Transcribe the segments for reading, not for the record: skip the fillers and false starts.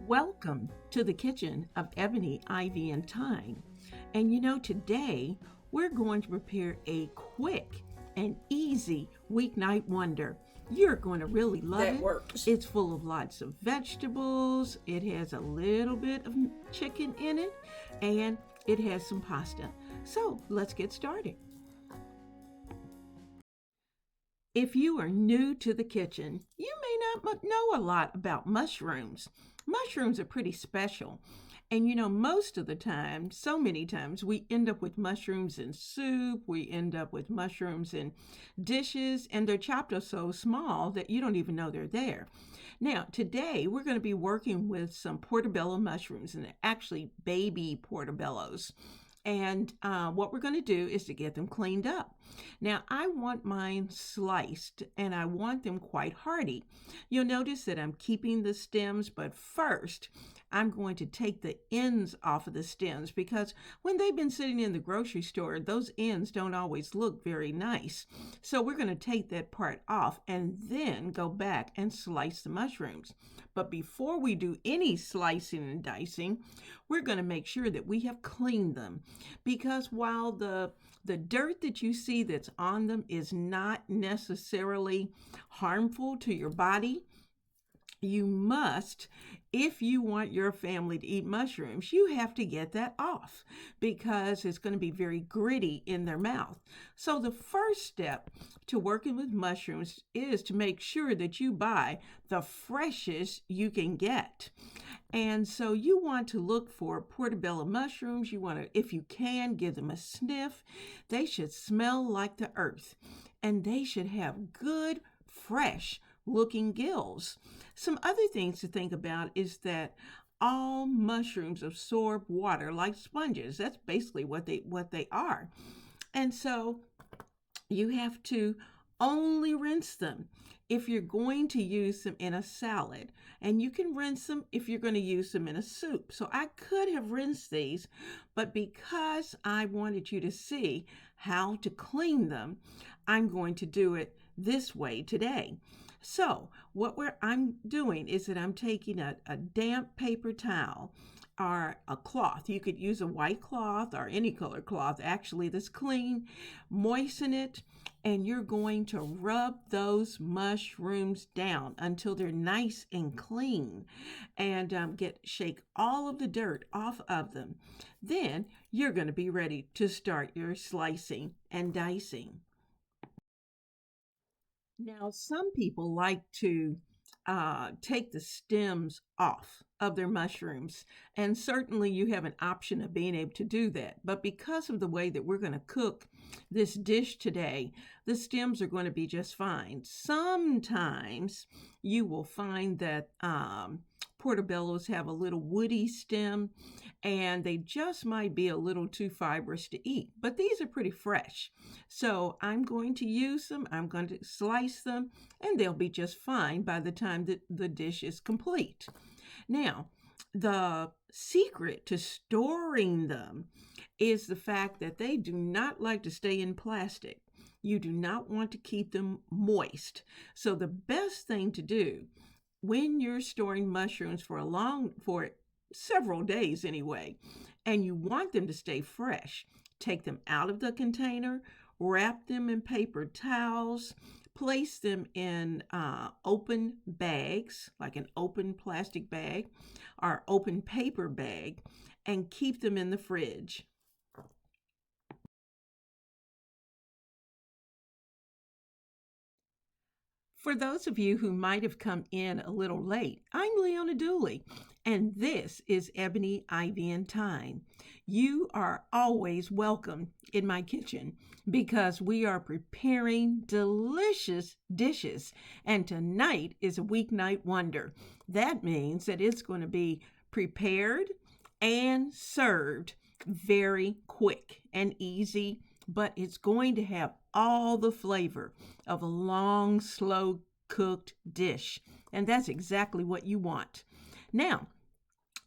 Welcome to the kitchen of Ebony Ivy and Thyme. And today we're going to prepare a quick and easy weeknight wonder. You're going to really love That it. works. It's full of lots of vegetables, it has a little bit of chicken in it, and it has some pasta. So let's get started. If you are new to the kitchen, you may not know a lot about mushrooms. Mushrooms are pretty special. And most of the time, so many times, we end up with mushrooms in soup, we end up with mushrooms in dishes, and they're chopped up so small that you don't even know they're there. Now, today we're going to be working with some portobello mushrooms, and they're actually baby portobellos. And what we're going to do is to get them cleaned up. Now, I want mine sliced and I want them quite hearty. You'll notice that I'm keeping the stems, but first I'm going to take the ends off of the stems because when they've been sitting in the grocery store, those ends don't always look very nice. So we're going to take that part off and then go back and slice the mushrooms. But before we do any slicing and dicing, we're going to make sure that we have cleaned them, because while the dirt that you see that's on them is not necessarily harmful to your body, you must, if you want your family to eat mushrooms, you have to get that off because it's going to be very gritty in their mouth. So the first step to working with mushrooms is to make sure that you buy the freshest you can get. And so you want to look for portobello mushrooms. You want to, if you can, give them a sniff. They should smell like the earth, and they should have good, fresh looking gills. Some other things to think about is that all mushrooms absorb water like sponges. That's basically what they are. And so you have to only rinse them if you're going to use them in a salad, and you can rinse them if you're going to use them in a soup. So I could have rinsed these, but because I wanted you to see how to clean them, I'm going to do it this way today. So what I'm doing is that I'm taking a damp paper towel or a cloth. You could use a white cloth or any color cloth, actually, that's clean. Moisten it, and you're going to rub those mushrooms down until they're nice and clean, and shake all of the dirt off of them. Then you're going to be ready to start your slicing and dicing. Now, some people like to take the stems off of their mushrooms, and certainly you have an option of being able to do that. But because of the way that we're going to cook this dish today, the stems are going to be just fine. Sometimes you will find that portobellos have a little woody stem, and they just might be a little too fibrous to eat. But these are pretty fresh. So I'm going to use them, I'm going to slice them, and they'll be just fine by the time that the dish is complete. Now, the secret to storing them is the fact that they do not like to stay in plastic. You do not want to keep them moist. So the best thing to do when you're storing mushrooms for several days anyway, and you want them to stay fresh, take them out of the container, wrap them in paper towels, place them in open bags, like an open plastic bag or open paper bag, and keep them in the fridge. For those of you who might have come in a little late, I'm Leona Dooley, and this is Ebony Ivy and Thyme. You are always welcome in my kitchen because we are preparing delicious dishes, and tonight is a weeknight wonder. That means that it's going to be prepared and served very quick and easy, but it's going to have all the flavor of a long, slow cooked dish. And that's exactly what you want. Now,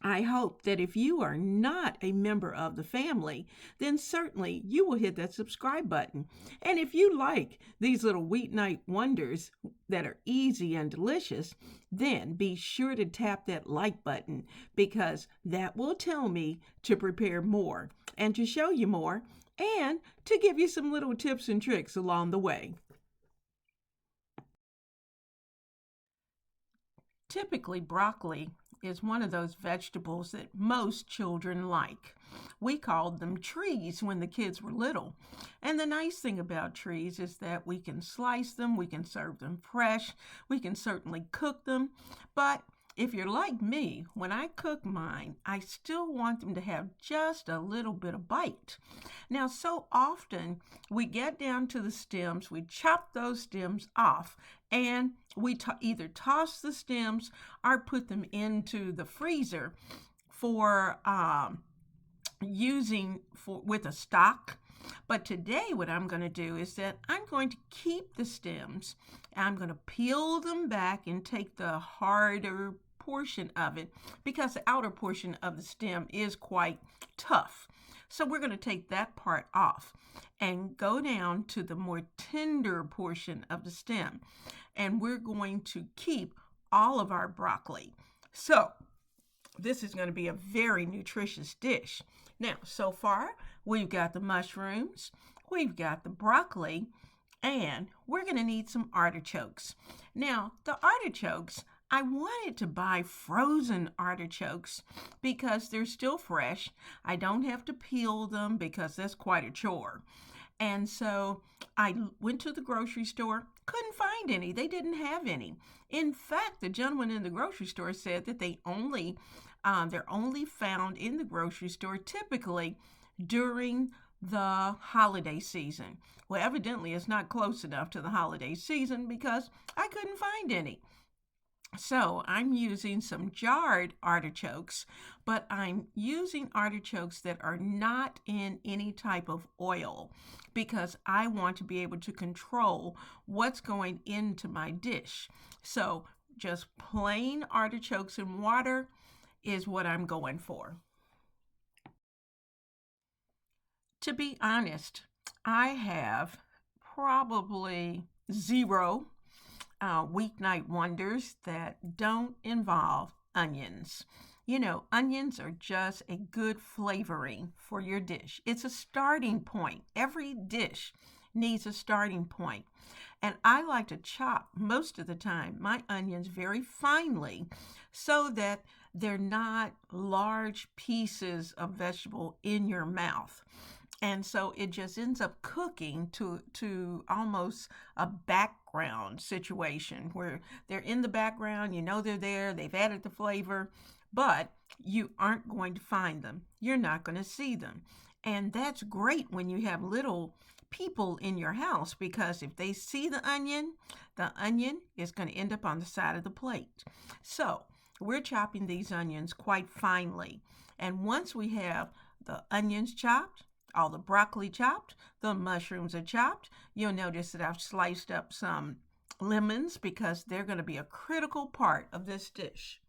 I hope that if you are not a member of the family, then certainly you will hit that subscribe button. And if you like these little weeknight wonders that are easy and delicious, then be sure to tap that like button because that will tell me to prepare more and to show you more and to give you some little tips and tricks along the way. Typically, broccoli is one of those vegetables that most children like. We called them trees when the kids were little. And the nice thing about trees is that we can slice them, we can serve them fresh, we can certainly cook them. But if you're like me, when I cook mine, I still want them to have just a little bit of bite. Now, so often we get down to the stems, we chop those stems off, and we either toss the stems or put them into the freezer for using with a stock. But today what I'm going to do is that I'm going to keep the stems. I'm going to peel them back and take the harder portion of it because the outer portion of the stem is quite tough. So we're going to take that part off and go down to the more tender portion of the stem. And we're going to keep all of our broccoli. So this is going to be a very nutritious dish. Now, so far, we've got the mushrooms, we've got the broccoli, and we're going to need some artichokes. Now, the artichokes, I wanted to buy frozen artichokes because they're still fresh. I don't have to peel them because that's quite a chore. And so I went to the grocery store, couldn't find any. They didn't have any. In fact, the gentleman in the grocery store said that they're only found in the grocery store typically during the holiday season. Well, evidently it's not close enough to the holiday season because I couldn't find any. So I'm using some jarred artichokes, but I'm using artichokes that are not in any type of oil because I want to be able to control what's going into my dish. So just plain artichokes in water is what I'm going for. To be honest, I have probably zero weeknight wonders that don't involve onions. You know, onions are just a good flavoring for your dish. It's a starting point. Every dish needs a starting point. And I like to chop most of the time my onions very finely so that they're not large pieces of vegetable in your mouth. And so it just ends up cooking to almost a background situation where they're in the background, you know they're there, they've added the flavor, but you aren't going to find them. You're not going to see them. And that's great when you have little people in your house because if they see the onion is going to end up on the side of the plate. So we're chopping these onions quite finely. And once we have the onions chopped, all the broccoli chopped, the mushrooms are chopped. You'll notice that I've sliced up some lemons because they're going to be a critical part of this dish.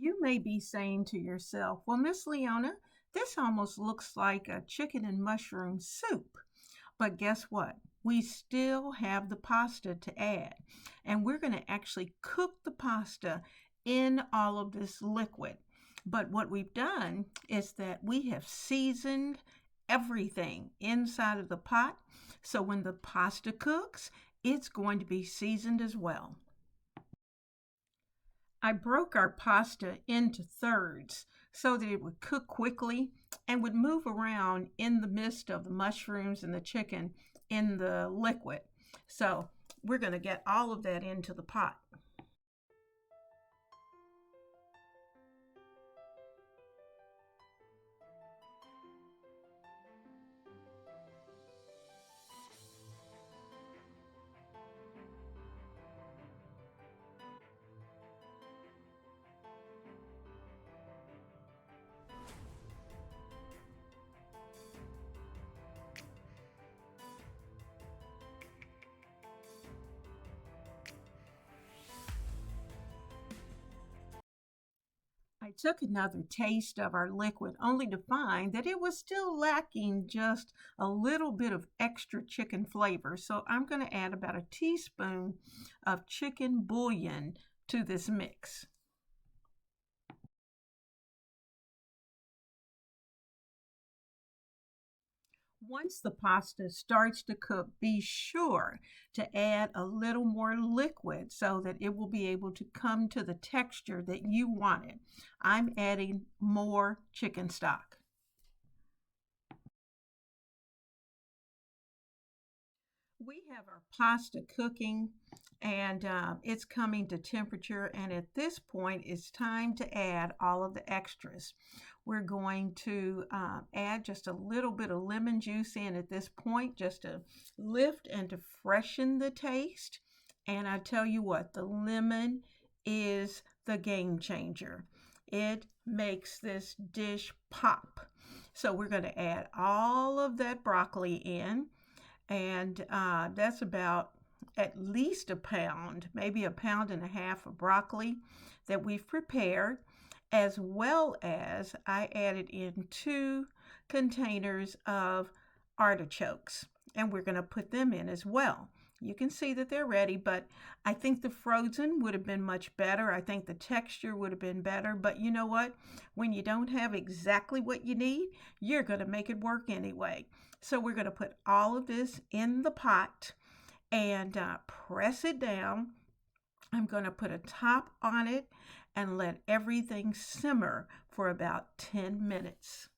You may be saying to yourself, well, Miss Leona, this almost looks like a chicken and mushroom soup. But guess what? We still have the pasta to add. And we're going to actually cook the pasta in all of this liquid. But what we've done is that we have seasoned everything inside of the pot. So when the pasta cooks, it's going to be seasoned as well. I broke our pasta into thirds so that it would cook quickly and would move around in the midst of the mushrooms and the chicken in the liquid. So we're going to get all of that into the pot. I took another taste of our liquid only to find that it was still lacking just a little bit of extra chicken flavor. So I'm going to add about a teaspoon of chicken bouillon to this mix. Once the pasta starts to cook, be sure to add a little more liquid so that it will be able to come to the texture that you want it. I'm adding more chicken stock. We have our pasta cooking and it's coming to temperature, and at this point it's time to add all of the extras. We're going to add just a little bit of lemon juice in at this point just to lift and to freshen the taste. And I tell you what, the lemon is the game changer. It makes this dish pop. So we're going to add all of that broccoli in, and that's about at least a pound, maybe a pound and a half of broccoli that we've prepared, as well as I added in 2 containers of artichokes, and we're going to put them in as well. You can see that they're ready, but I think the frozen would have been much better. I think the texture would have been better, but you know what? When you don't have exactly what you need, you're going to make it work anyway. So we're going to put all of this in the pot and press it down. I'm going to put a top on it and let everything simmer for about 10 minutes.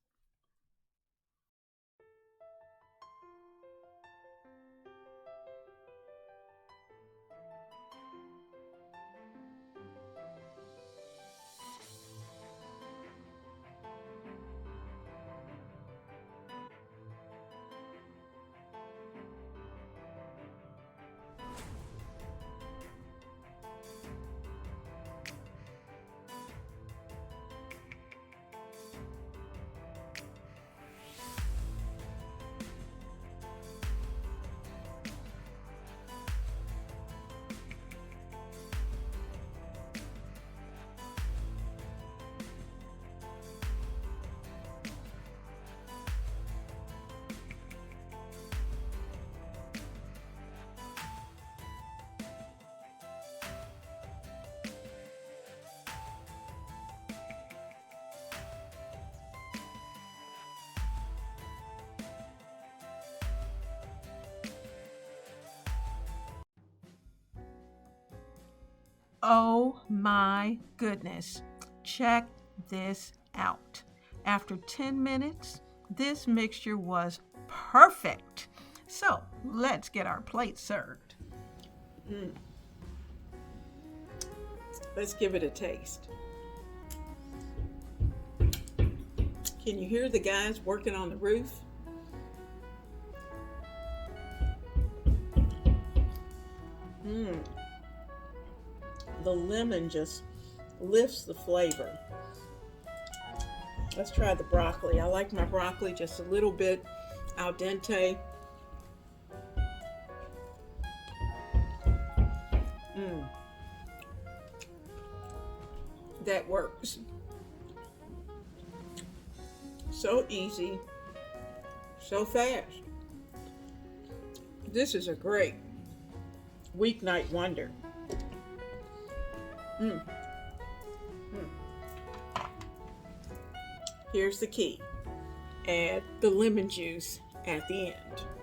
Oh my goodness, check this out. After 10 minutes, this mixture was perfect. So let's get our plate served. Let's give it a taste. Can you hear the guys working on the roof? The lemon just lifts the flavor. Let's try the broccoli. I like my broccoli just a little bit al dente. that works. So easy, so fast. This is a great weeknight wonder. Here's the key. Add the lemon juice at the end.